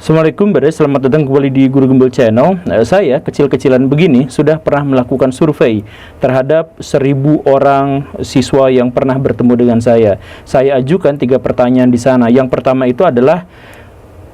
Assalamualaikum, selamat datang kembali di Guru Gembel Channel. Saya kecil-kecilan begini sudah pernah melakukan survei terhadap 1000 orang siswa yang pernah bertemu dengan saya. Saya ajukan 3 pertanyaan di sana. Yang pertama itu adalah,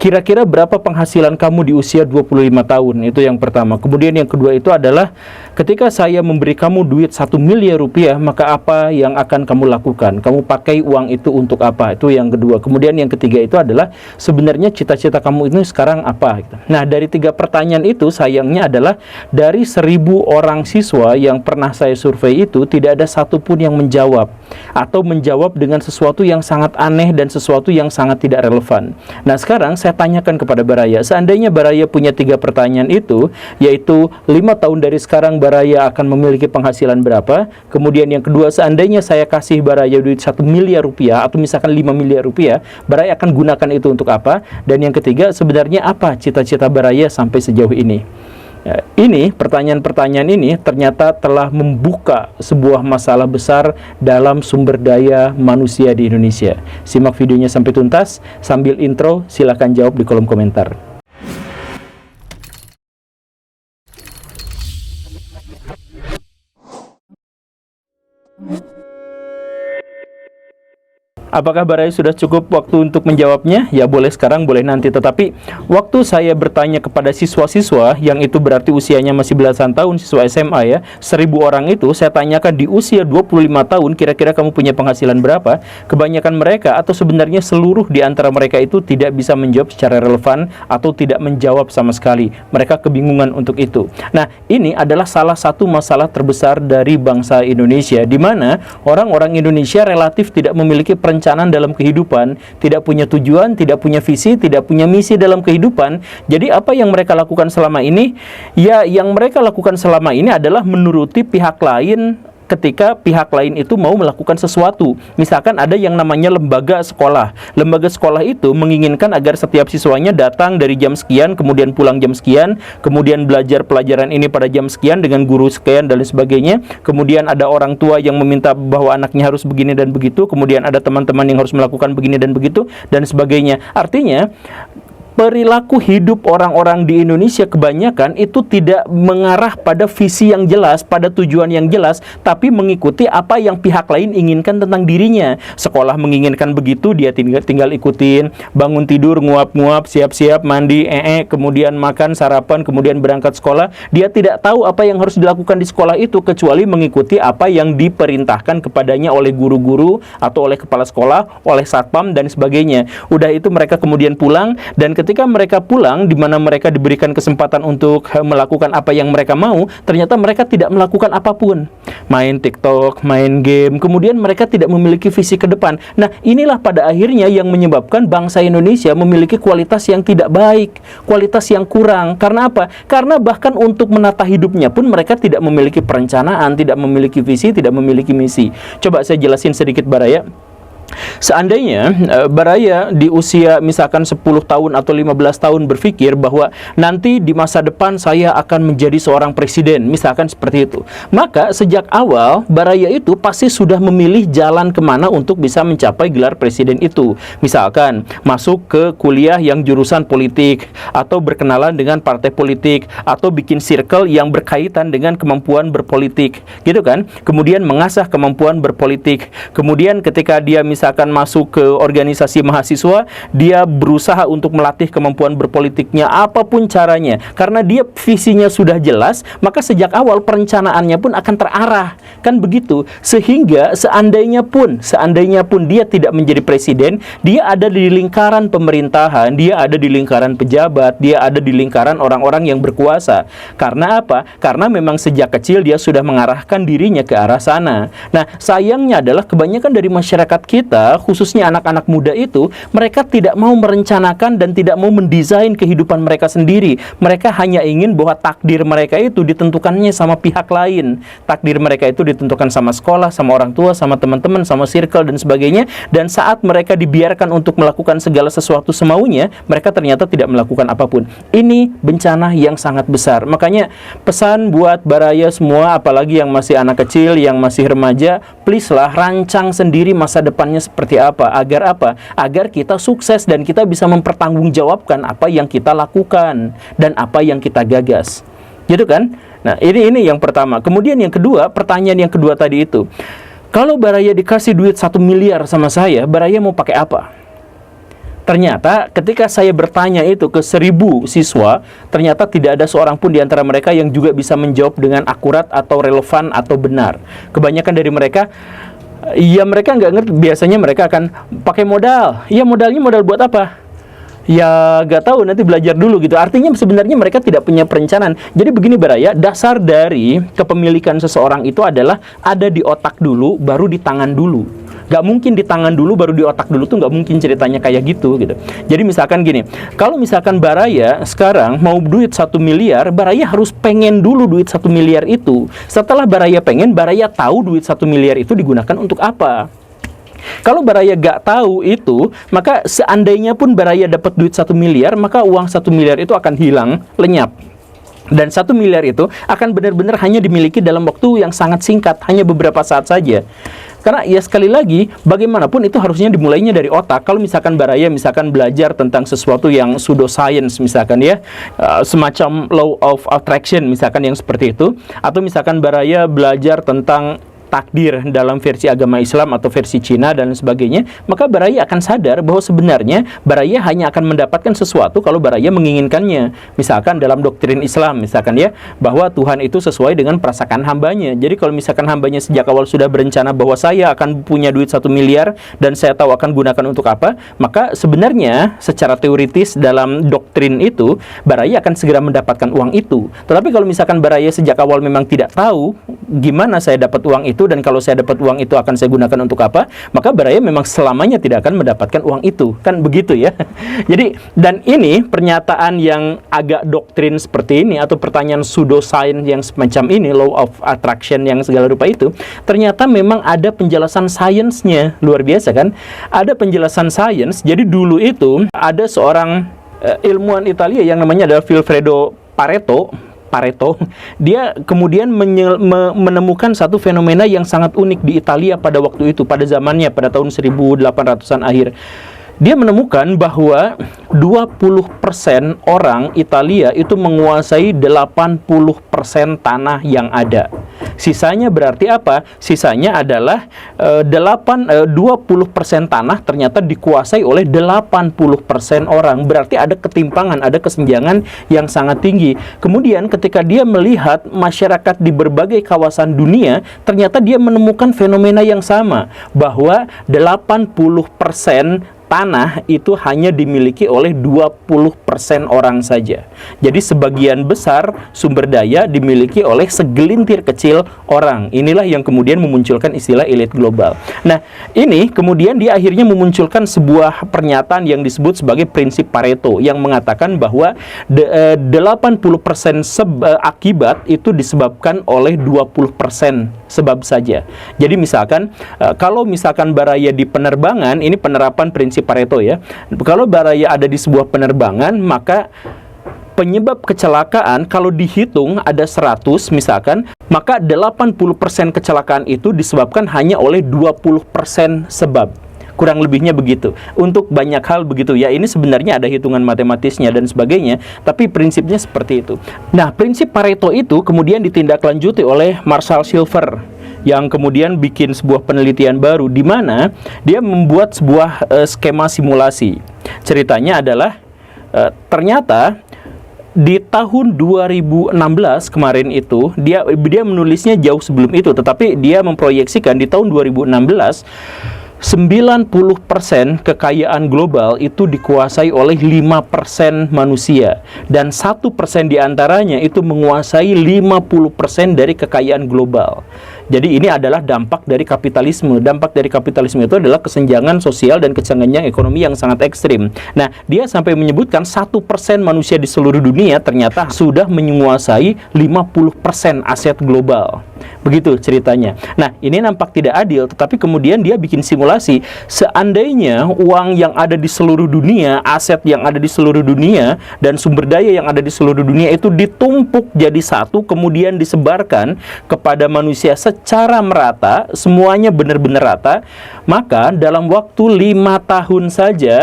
kira-kira berapa penghasilan kamu di usia 25 tahun? Itu yang pertama. Kemudian yang kedua itu adalah, ketika saya memberi kamu duit 1 miliar rupiah, maka apa yang akan kamu lakukan? Kamu pakai uang itu untuk apa? Itu yang kedua. Kemudian yang ketiga itu adalah, sebenarnya cita-cita kamu ini sekarang apa? Nah, dari 3 pertanyaan itu, sayangnya adalah dari 1000 orang siswa yang pernah saya survei itu, tidak ada satupun yang menjawab, atau menjawab dengan sesuatu yang sangat aneh dan sesuatu yang sangat tidak relevan. Nah, sekarang saya tanyakan kepada Baraya, seandainya Baraya punya 3 pertanyaan itu, yaitu 5 tahun dari sekarang Baraya akan memiliki penghasilan berapa? Kemudian yang kedua, seandainya saya kasih Baraya duit 1 miliar rupiah atau misalkan 5 miliar rupiah, Baraya akan gunakan itu untuk apa? Dan yang ketiga, sebenarnya apa cita-cita Baraya sampai sejauh ini? Ya, ini pertanyaan-pertanyaan ini ternyata telah membuka sebuah masalah besar dalam sumber daya manusia di Indonesia. Simak videonya sampai tuntas. Sambil intro, silahkan jawab di kolom komentar. Apakah Baraya sudah cukup waktu untuk menjawabnya? Ya, boleh sekarang, boleh nanti. Tetapi waktu saya bertanya kepada siswa-siswa, yang itu berarti usianya masih belasan tahun, siswa SMA ya, 1000 orang itu, saya tanyakan di usia 25 tahun, kira-kira kamu punya penghasilan berapa? Kebanyakan mereka, atau sebenarnya seluruh di antara mereka itu tidak bisa menjawab secara relevan, atau tidak menjawab sama sekali. Mereka kebingungan untuk itu. Nah, ini adalah salah satu masalah terbesar dari bangsa Indonesia, di mana orang-orang Indonesia relatif tidak memiliki perencanaan dalam kehidupan, tidak punya tujuan, tidak punya visi, tidak punya misi dalam kehidupan. Jadi apa yang mereka lakukan selama ini? Ya, yang mereka lakukan selama ini adalah menuruti pihak lain ketika pihak lain itu mau melakukan sesuatu. Misalkan ada yang namanya lembaga sekolah. Lembaga sekolah itu menginginkan agar setiap siswanya datang dari jam sekian, kemudian pulang jam sekian, kemudian belajar pelajaran ini pada jam sekian dengan guru sekian dan lain sebagainya. Kemudian ada orang tua yang meminta bahwa anaknya harus begini dan begitu, kemudian ada teman-teman yang harus melakukan begini dan begitu, dan sebagainya. Artinya, perilaku hidup orang-orang di Indonesia kebanyakan itu tidak mengarah pada visi yang jelas, pada tujuan yang jelas, tapi mengikuti apa yang pihak lain inginkan tentang dirinya. Sekolah menginginkan begitu, dia tinggal ikutin. Bangun tidur, nguap-nguap, siap-siap, mandi, kemudian makan, sarapan, kemudian berangkat sekolah. Dia tidak tahu apa yang harus dilakukan di sekolah itu, kecuali mengikuti apa yang diperintahkan kepadanya oleh guru-guru, atau oleh kepala sekolah, oleh satpam, dan sebagainya. Udah itu mereka kemudian pulang, dan ketika mereka pulang, di mana mereka diberikan kesempatan untuk melakukan apa yang mereka mau, ternyata mereka tidak melakukan apapun. Main TikTok, main game, kemudian mereka tidak memiliki visi ke depan. Nah, inilah pada akhirnya yang menyebabkan bangsa Indonesia memiliki kualitas yang tidak baik, kualitas yang kurang. Karena apa? Karena bahkan untuk menata hidupnya pun mereka tidak memiliki perencanaan, tidak memiliki visi, tidak memiliki misi. Coba saya jelasin sedikit, Baraya. Seandainya Baraya di usia misalkan 10 tahun atau 15 tahun berpikir bahwa nanti di masa depan saya akan menjadi seorang presiden, misalkan seperti itu, maka sejak awal Baraya itu pasti sudah memilih jalan kemana untuk bisa mencapai gelar presiden itu. Misalkan masuk ke kuliah yang jurusan politik, atau berkenalan dengan partai politik, atau bikin circle yang berkaitan dengan kemampuan berpolitik, gitu kan. Kemudian mengasah kemampuan berpolitik. Kemudian ketika dia misalkan masuk ke organisasi mahasiswa, dia berusaha untuk melatih kemampuan berpolitiknya apapun caranya. Karena dia visinya sudah jelas, maka sejak awal perencanaannya pun akan terarah. Kan begitu. Sehingga seandainya pun dia tidak menjadi presiden, dia ada di lingkaran pemerintahan, dia ada di lingkaran pejabat, dia ada di lingkaran orang-orang yang berkuasa. Karena apa? Karena memang sejak kecil dia sudah mengarahkan dirinya ke arah sana. Nah, sayangnya adalah kebanyakan dari masyarakat kita, khususnya anak-anak muda itu, mereka tidak mau merencanakan dan tidak mau mendesain kehidupan mereka sendiri. Mereka hanya ingin bahwa takdir mereka itu ditentukannya sama pihak lain. Takdir mereka itu ditentukan sama sekolah, sama orang tua, sama teman-teman, sama circle dan sebagainya. Dan saat mereka dibiarkan untuk melakukan segala sesuatu semaunya, mereka ternyata tidak melakukan apapun. Ini bencana yang sangat besar. Makanya pesan buat Baraya semua, apalagi yang masih anak kecil, yang masih remaja, please lah, rancang sendiri masa depannya seperti apa. Agar apa? Agar kita sukses dan kita bisa mempertanggungjawabkan apa yang kita lakukan dan apa yang kita gagas. Gitu kan? Nah, ini yang pertama. Kemudian yang kedua, pertanyaan yang kedua tadi itu, kalau Baraya dikasih duit 1 miliar sama saya, Baraya mau pakai apa? Ternyata ketika saya bertanya itu ke 1.000 siswa, ternyata tidak ada seorang pun di antara mereka yang juga bisa menjawab dengan akurat atau relevan atau benar. Kebanyakan dari mereka, ya mereka nggak ngerti. Biasanya mereka akan pakai modal. Ya modalnya modal buat apa? Ya nggak tahu, nanti belajar dulu gitu. Artinya sebenarnya mereka tidak punya perencanaan. Jadi begini Baraya, dasar dari kepemilikan seseorang itu adalah ada di otak dulu, baru di tangan dulu. Gak mungkin di tangan dulu baru di otak dulu, tuh gak mungkin ceritanya kayak gitu. Jadi misalkan gini, kalau misalkan Baraya sekarang mau duit 1 miliar, Baraya harus pengen dulu duit 1 miliar itu. Setelah Baraya pengen, Baraya tahu duit 1 miliar itu digunakan untuk apa. Kalau Baraya gak tahu itu, maka seandainya pun Baraya dapat duit 1 miliar, maka uang 1 miliar itu akan hilang, lenyap. Dan 1 miliar itu akan benar-benar hanya dimiliki dalam waktu yang sangat singkat, hanya beberapa saat saja. Karena ya sekali lagi, bagaimanapun itu harusnya dimulainya dari otak. Kalau misalkan Baraya misalkan belajar tentang sesuatu yang pseudoscience misalkan ya, semacam law of attraction misalkan yang seperti itu, atau misalkan Baraya belajar tentang takdir dalam versi agama Islam atau versi Cina dan sebagainya, maka Baraya akan sadar bahwa sebenarnya Baraya hanya akan mendapatkan sesuatu kalau Baraya menginginkannya. Misalkan dalam doktrin Islam, misalkan ya, bahwa Tuhan itu sesuai dengan perasaan hambanya. Jadi kalau misalkan hambanya sejak awal sudah berencana bahwa saya akan punya duit 1 miliar dan saya tahu akan gunakan untuk apa, maka sebenarnya secara teoritis dalam doktrin itu, Baraya akan segera mendapatkan uang itu. Tetapi kalau misalkan Baraya sejak awal memang tidak tahu gimana saya dapat uang itu, dan kalau saya dapat uang itu akan saya gunakan untuk apa, maka Baraya memang selamanya tidak akan mendapatkan uang itu, kan begitu ya. Jadi, dan ini pernyataan yang agak doktrin seperti ini, atau pertanyaan pseudoscience yang semacam ini, law of attraction yang segala rupa itu, ternyata memang ada penjelasan sainsnya. Luar biasa kan? Ada penjelasan sains. Jadi dulu itu ada seorang ilmuwan Italia yang namanya adalah Vilfredo Pareto, dia kemudian menemukan satu fenomena yang sangat unik di Italia pada waktu itu, pada zamannya, pada tahun 1800-an akhir. Dia menemukan bahwa 20% orang Italia itu menguasai 80% tanah yang ada. Sisanya berarti apa? Sisanya adalah 20% tanah ternyata dikuasai oleh 80% orang. Berarti ada ketimpangan, ada kesenjangan yang sangat tinggi. Kemudian ketika dia melihat masyarakat di berbagai kawasan dunia, ternyata dia menemukan fenomena yang sama, bahwa 80% tanah itu hanya dimiliki oleh 20% orang saja. Jadi sebagian besar sumber daya dimiliki oleh segelintir kecil orang. Inilah yang kemudian memunculkan istilah elit global. Nah, ini kemudian dia akhirnya memunculkan sebuah pernyataan yang disebut sebagai prinsip Pareto, yang mengatakan bahwa 80% akibat itu disebabkan oleh 20% sebab saja. Jadi misalkan kalau misalkan Baraya di penerbangan, ini penerapan prinsip Pareto ya. Kalau Baraya ada di sebuah penerbangan, maka penyebab kecelakaan kalau dihitung ada 100 misalkan, maka 80% kecelakaan itu disebabkan hanya oleh 20% sebab. Kurang lebihnya begitu. Untuk banyak hal begitu ya. Ini sebenarnya ada hitungan matematisnya dan sebagainya, tapi prinsipnya seperti itu. Nah, prinsip Pareto itu kemudian ditindaklanjuti oleh Marshall Silver, yang kemudian bikin sebuah penelitian baru di mana dia membuat sebuah skema simulasi. Ceritanya adalah ternyata di tahun 2016 kemarin itu, dia menulisnya jauh sebelum itu, tetapi dia memproyeksikan di tahun 2016 90% kekayaan global itu dikuasai oleh 5% manusia, dan 1% diantaranya itu menguasai 50% dari kekayaan global. Jadi ini adalah dampak dari kapitalisme. Dampak dari kapitalisme itu adalah kesenjangan sosial dan kesenjangan ekonomi yang sangat ekstrim. Nah, dia sampai menyebutkan 1% manusia di seluruh dunia ternyata sudah menguasai 50% aset global. Begitu ceritanya. Nah, ini nampak tidak adil, tetapi kemudian dia bikin simulasi. Seandainya uang yang ada di seluruh dunia, aset yang ada di seluruh dunia, dan sumber daya yang ada di seluruh dunia itu ditumpuk jadi satu, kemudian disebarkan kepada manusia secara merata, semuanya benar-benar rata, maka dalam waktu 5 tahun saja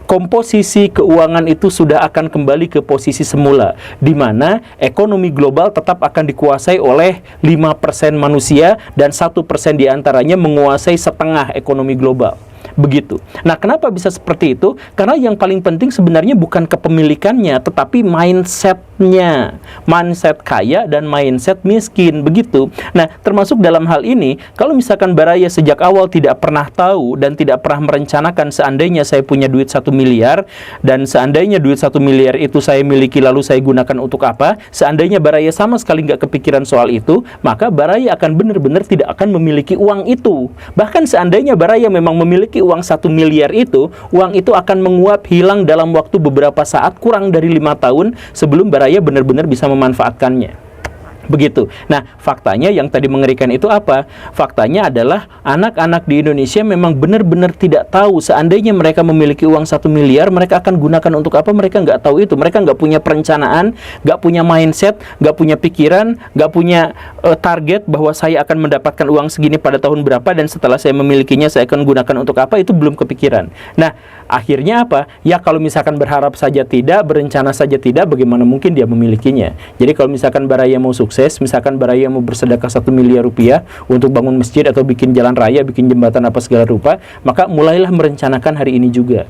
komposisi keuangan itu sudah akan kembali ke posisi semula, di mana ekonomi global tetap akan dikuasai oleh 5% manusia dan 1% diantaranya menguasai setengah ekonomi global. Begitu. Nah, kenapa bisa seperti itu? Karena yang paling penting sebenarnya bukan kepemilikannya, tetapi mindsetnya. Mindset kaya dan mindset miskin. Begitu. Nah, termasuk dalam hal ini, kalau misalkan Baraya sejak awal tidak pernah tahu dan tidak pernah merencanakan seandainya saya punya duit 1 miliar, dan seandainya duit 1 miliar itu saya miliki lalu saya gunakan untuk apa, seandainya Baraya sama sekali nggak kepikiran soal itu, maka Baraya akan benar-benar tidak akan memiliki uang itu. Bahkan seandainya Baraya memang memiliki uang 1 miliar itu, uang itu akan menguap hilang dalam waktu beberapa saat, kurang dari 5 tahun sebelum Baraya benar-benar bisa memanfaatkannya. Begitu. Nah, faktanya yang tadi mengerikan itu apa? Faktanya adalah anak-anak di Indonesia memang benar-benar tidak tahu seandainya mereka memiliki uang 1 miliar, mereka akan gunakan untuk apa, mereka nggak tahu itu. Mereka nggak punya perencanaan, nggak punya mindset, nggak punya pikiran, nggak punya target bahwa saya akan mendapatkan uang segini pada tahun berapa, dan setelah saya memilikinya saya akan gunakan untuk apa, itu belum kepikiran. Nah, akhirnya apa? Ya kalau misalkan berharap saja tidak, berencana saja tidak, bagaimana mungkin dia memilikinya? Jadi kalau misalkan Baraya mau sukses, misalkan Baraya mau bersedekah 1 miliar rupiah untuk bangun masjid atau bikin jalan raya, bikin jembatan apa segala rupa, maka mulailah merencanakan hari ini juga.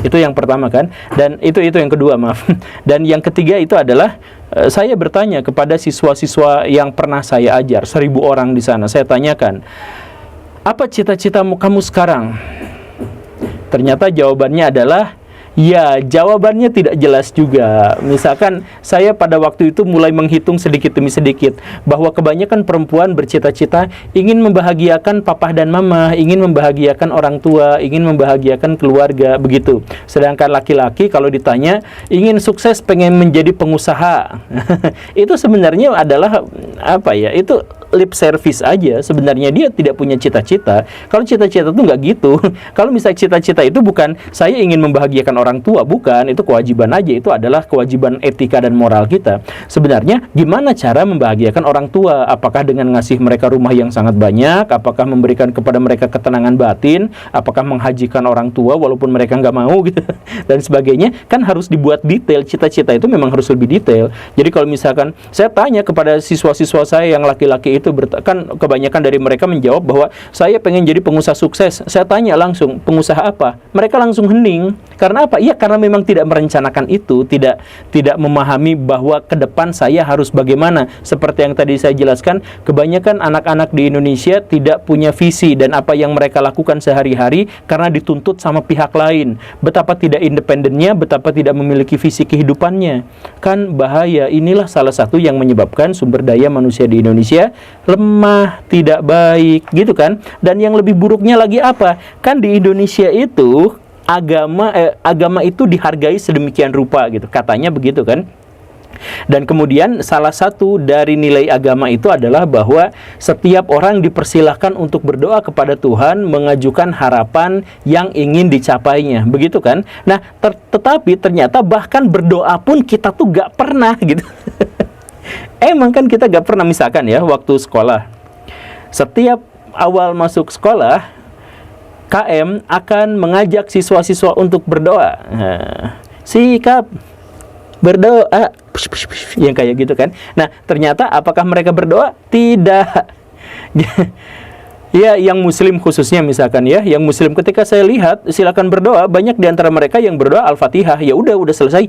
Itu yang pertama kan. Dan itu yang kedua, maaf. Dan yang ketiga itu adalah saya bertanya kepada siswa-siswa yang pernah saya ajar, 1000 orang di sana. Saya tanyakan, apa cita-citamu kamu sekarang? Ternyata jawabannya adalah, ya, jawabannya tidak jelas juga. Misalkan saya pada waktu itu mulai menghitung sedikit demi sedikit bahwa kebanyakan perempuan bercita-cita ingin membahagiakan papa dan mama, ingin membahagiakan orang tua, ingin membahagiakan keluarga, begitu. Sedangkan laki-laki kalau ditanya ingin sukses, pengen menjadi pengusaha. Itu sebenarnya adalah apa ya? Itu lip service aja. Sebenarnya dia tidak punya cita-cita. Kalau cita-cita itu nggak gitu. Kalau misalnya cita-cita itu bukan saya ingin membahagiakan orang tua, bukan, itu kewajiban aja, itu adalah kewajiban etika dan moral kita. Sebenarnya gimana cara membahagiakan orang tua? Apakah dengan ngasih mereka rumah yang sangat banyak? Apakah memberikan kepada mereka ketenangan batin? Apakah menghajikan orang tua walaupun mereka nggak mau gitu? Dan sebagainya, kan harus dibuat detail. Cita-cita itu memang harus lebih detail. Jadi kalau misalkan saya tanya kepada siswa-siswa saya yang laki-laki itu, kan kebanyakan dari mereka menjawab bahwa saya pengen jadi pengusaha sukses. Saya tanya langsung, pengusaha apa? Mereka langsung hening. Karena apa? Iya, karena memang tidak merencanakan itu, tidak memahami bahwa ke depan saya harus bagaimana. Seperti yang tadi saya jelaskan, kebanyakan anak-anak di Indonesia tidak punya visi, dan apa yang mereka lakukan sehari-hari karena dituntut sama pihak lain. Betapa tidak independennya, betapa tidak memiliki visi kehidupannya. Kan bahaya. Inilah salah satu yang menyebabkan sumber daya manusia di Indonesia lemah, tidak baik, gitu kan. Dan yang lebih buruknya lagi apa? Kan di Indonesia itu agama itu dihargai sedemikian rupa gitu, katanya begitu kan. Dan kemudian salah satu dari nilai agama itu adalah bahwa setiap orang dipersilahkan untuk berdoa kepada Tuhan, mengajukan harapan yang ingin dicapainya, begitu kan. Nah, tetapi ternyata bahkan berdoa pun kita tuh gak pernah gitu. Emang kan kita gak pernah, misalkan ya, waktu sekolah, setiap awal masuk sekolah, KM akan mengajak siswa-siswa untuk berdoa. Nah, sikap berdoa, yang kayak gitu kan. Nah, ternyata apakah mereka berdoa? Tidak. Ya, yang muslim khususnya misalkan ya, yang muslim ketika saya lihat silakan berdoa, banyak di antara mereka yang berdoa Al-Fatihah. Ya udah selesai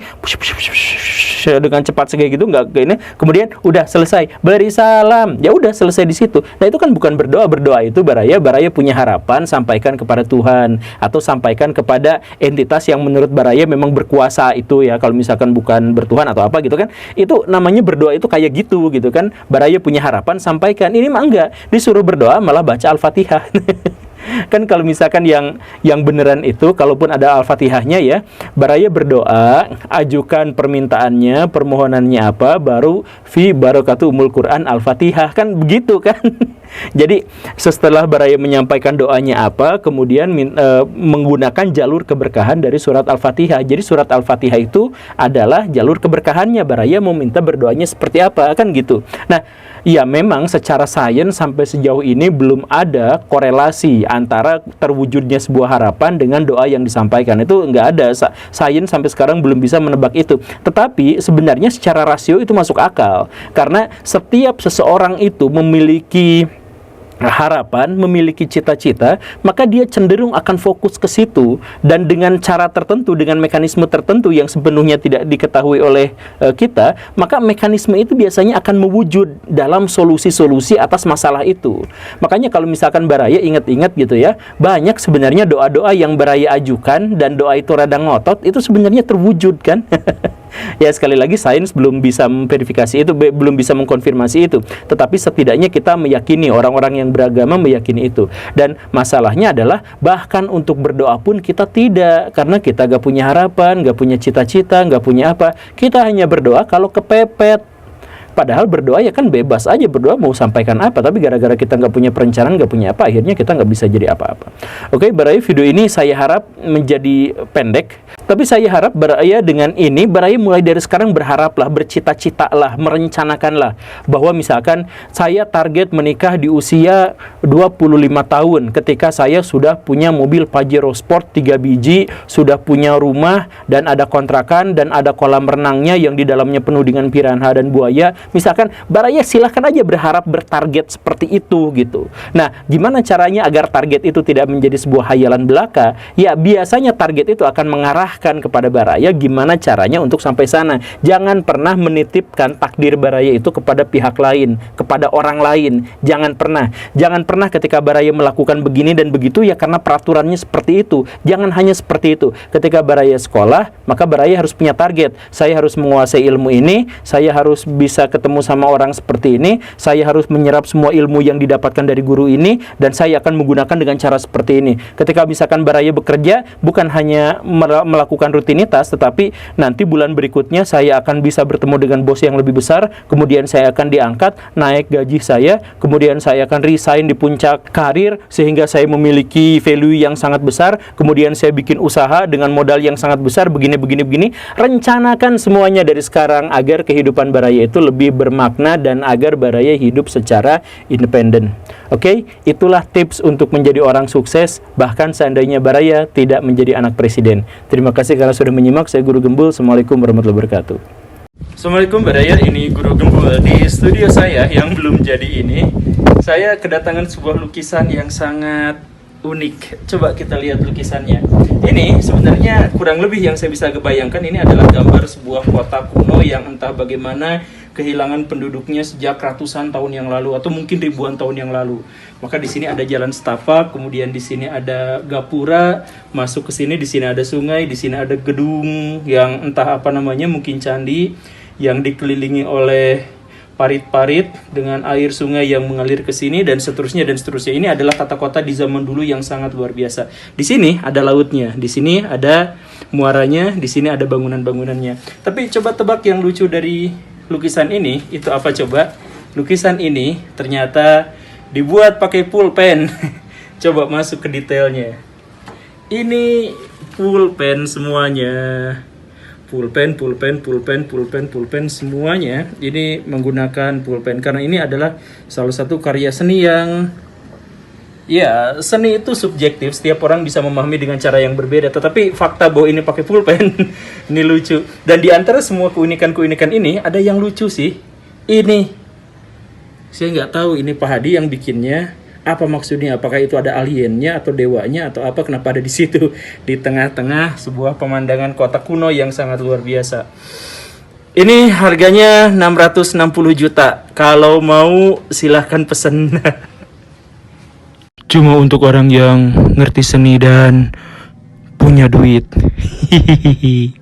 dengan cepat kayak gitu, nggak kayak ini. Kemudian udah selesai, beri salam. Ya udah selesai di situ. Nah, itu kan bukan berdoa. Berdoa itu Baraya punya harapan, sampaikan kepada Tuhan atau sampaikan kepada entitas yang menurut Baraya memang berkuasa itu ya. Kalau misalkan bukan bertuhan atau apa gitu kan. Itu namanya berdoa itu kayak gitu kan. Baraya punya harapan, sampaikan. Ini mah enggak. Disuruh berdoa malah baca Al-Fatihah. Kan kalau misalkan yang beneran itu, kalaupun ada Al-Fatihahnya ya, Baraya berdoa, ajukan permintaannya, permohonannya apa, baru fi barakatu umul Quran Al-Fatihah, kan begitu kan. Jadi setelah Baraya menyampaikan doanya apa, kemudian menggunakan jalur keberkahan dari surat Al-Fatihah. Jadi surat Al-Fatihah itu adalah jalur keberkahannya. Baraya mau minta berdoanya seperti apa, kan gitu. Nah, ya memang secara sains sampai sejauh ini belum ada korelasi antara terwujudnya sebuah harapan dengan doa yang disampaikan. Itu nggak ada. Sains sampai sekarang belum bisa menebak itu. Tetapi sebenarnya secara rasio itu masuk akal. Karena setiap seseorang itu memiliki harapan, memiliki cita-cita, maka dia cenderung akan fokus ke situ, dan dengan cara tertentu, dengan mekanisme tertentu yang sepenuhnya tidak diketahui oleh kita, maka mekanisme itu biasanya akan mewujud dalam solusi-solusi atas masalah itu. Makanya kalau misalkan Baraya ingat-ingat gitu ya, banyak sebenarnya doa-doa yang Baraya ajukan dan doa itu rada ngotot, itu sebenarnya terwujud kan. Ya sekali lagi sains belum bisa memverifikasi itu, belum bisa mengkonfirmasi itu. Tetapi setidaknya kita meyakini, orang-orang yang beragama meyakini itu. Dan masalahnya adalah bahkan untuk berdoa pun kita tidak, karena kita gak punya harapan, gak punya cita-cita, gak punya apa. Kita hanya berdoa kalau kepepet. Padahal berdoa ya kan bebas aja, berdoa mau sampaikan apa, tapi gara-gara kita nggak punya perencanaan, nggak punya apa, akhirnya kita nggak bisa jadi apa-apa. Oke, Baraya, video ini saya harap menjadi pendek, tapi saya harap Baraya dengan ini, Baraya mulai dari sekarang berharaplah, bercita-citalah, merencanakanlah bahwa misalkan saya target menikah di usia 25 tahun, ketika saya sudah punya mobil Pajero Sport 3 biji, sudah punya rumah dan ada kontrakan dan ada kolam renangnya yang di dalamnya penuh dengan piranha dan buaya. Misalkan Baraya silahkan aja berharap bertarget seperti itu gitu. Nah, gimana caranya agar target itu tidak menjadi sebuah hayalan belaka? Ya, biasanya target itu akan mengarahkan kepada Baraya gimana caranya untuk sampai sana. Jangan pernah menitipkan takdir Baraya itu kepada pihak lain, kepada orang lain. Jangan pernah. Jangan pernah ketika Baraya melakukan begini dan begitu ya karena peraturannya seperti itu. Jangan hanya seperti itu. Ketika Baraya sekolah, maka Baraya harus punya target. Saya harus menguasai ilmu ini, saya harus bisa ketemu sama orang seperti ini, saya harus menyerap semua ilmu yang didapatkan dari guru ini, dan saya akan menggunakan dengan cara seperti ini. Ketika misalkan Baraya bekerja, bukan hanya melakukan rutinitas, tetapi nanti bulan berikutnya saya akan bisa bertemu dengan bos yang lebih besar, kemudian saya akan diangkat, naik gaji saya, kemudian saya akan resign di puncak karir, sehingga saya memiliki value yang sangat besar, kemudian saya bikin usaha dengan modal yang sangat besar, begini. Rencanakan semuanya dari sekarang, agar kehidupan Baraya itu lebih bermakna dan agar Baraya hidup secara independen. Oke, itulah tips untuk menjadi orang sukses, bahkan seandainya Baraya tidak menjadi anak presiden. Terima kasih karena sudah menyimak. Saya Guru Gembul. Assalamualaikum warahmatullahi wabarakatuh. Assalamualaikum Baraya, ini Guru Gembul. Di studio saya yang belum jadi ini, saya kedatangan sebuah lukisan yang sangat unik. Coba kita lihat lukisannya. Ini sebenarnya kurang lebih yang saya bisa kebayangkan, ini adalah gambar sebuah kota kuno yang entah bagaimana kehilangan penduduknya sejak ratusan tahun yang lalu atau mungkin ribuan tahun yang lalu. Maka di sini ada jalan setapak, kemudian di sini ada gapura, masuk ke sini, di sini ada sungai, di sini ada gedung yang entah apa namanya, mungkin candi yang dikelilingi oleh parit-parit dengan air sungai yang mengalir ke sini dan seterusnya dan seterusnya. Ini adalah tata kota di zaman dulu yang sangat luar biasa. Di sini ada lautnya, di sini ada muaranya, di sini ada bangunan-bangunannya. Tapi coba tebak yang lucu dari lukisan ini, itu apa coba? Lukisan ini ternyata dibuat pakai pulpen. Coba masuk ke detailnya. Ini pulpen semuanya. Pulpen semuanya ini menggunakan pulpen, karena ini adalah salah satu karya seni yang, ya, seni itu subjektif, setiap orang bisa memahami dengan cara yang berbeda, tetapi fakta bahwa ini pakai pulpen ini lucu. Dan di antara semua keunikan-keunikan ini ada yang lucu sih. Ini saya nggak tahu ini Pak Hadi yang bikinnya. Apa maksudnya? Apakah itu ada aliennya atau dewanya atau apa? Kenapa ada di situ di tengah-tengah sebuah pemandangan kota kuno yang sangat luar biasa? Ini harganya 660 juta. Kalau mau silahkan pesen. Cuma untuk orang yang ngerti seni dan punya duit. Hihihi.